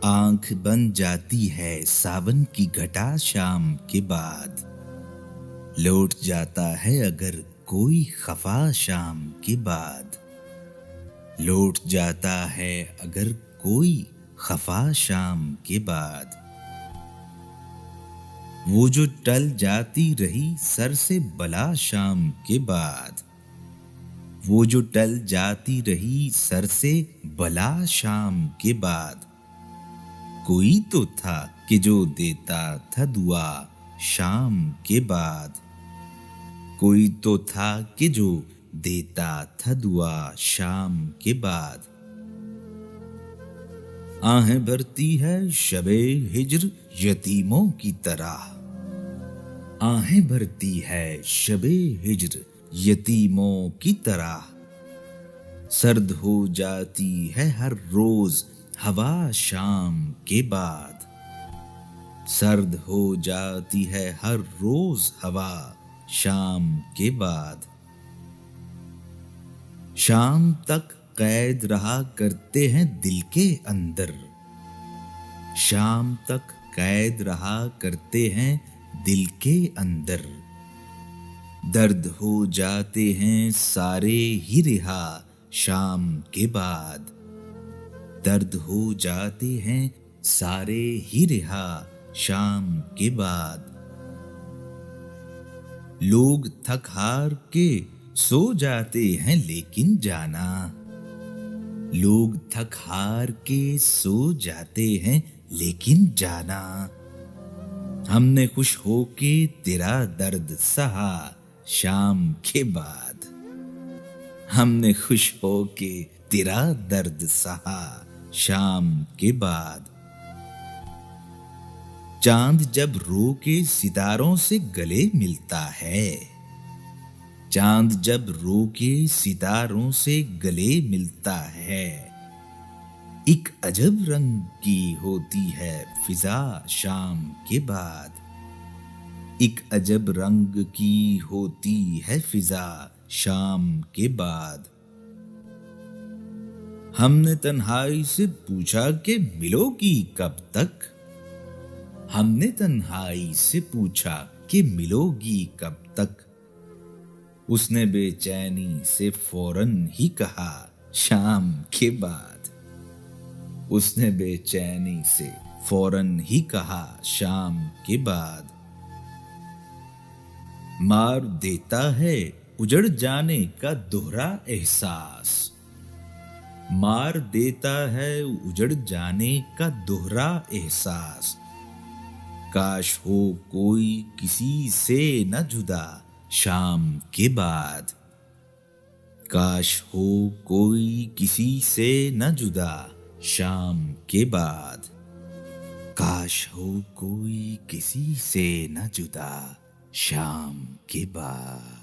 आंख बन जाती है सावन की घटा शाम के बाद, लौट जाता है अगर कोई खफा शाम के बाद, लौट जाता है अगर कोई खफा शाम के बाद। वो जो टल जाती रही सर से बला शाम के बाद, वो जो टल जाती रही सर से बला शाम के बाद, कोई तो था कि जो देता था दुआ शाम के बाद, कोई तो था कि जो देता था दुआ शाम के बाद। आहें भरती है शबे हिज्र यतीमों की तरह, आहें भरती है शबे हिज्र यतीमों की तरह, सर्द हो जाती है हर रोज हवा शाम के बाद, सर्द हो जाती है हर रोज हवा शाम के बाद। शाम तक कैद रहा करते हैं दिल के अंदर, शाम तक कैद रहा करते हैं दिल के अंदर, दर्द हो जाते हैं सारे ही रिहा शाम के बाद, दर्द हो जाते हैं सारे ही रिहा शाम के बाद। लोग थक हार के सो जाते हैं लेकिन जाना, लोग थक हार के सो जाते हैं लेकिन जाना, हमने खुश होके तेरा दर्द सहा शाम के बाद, हमने खुश होके तेरा दर्द सहा शाम के बाद। चांद जब रो के सितारों से गले मिलता है, चांद जब रो के सितारों से गले मिलता है, एक अजब रंग की होती है फिजा शाम के बाद, एक अजब रंग की होती है फिजा शाम के बाद। हमने तन्हाई से पूछा कि मिलोगी कब तक, हमने तन्हाई से पूछा कि मिलोगी कब तक, उसने बेचैनी से फौरन ही कहा शाम के बाद, उसने बेचैनी से फौरन ही कहा शाम के बाद। मार देता है उजड़ जाने का दोहरा एहसास, मार देता है उजड़ जाने का दोहरा एहसास, काश हो कोई किसी से न जुदा शाम के बाद, काश हो कोई किसी से न जुदा शाम के बाद, काश हो कोई किसी से न जुदा शाम के बाद।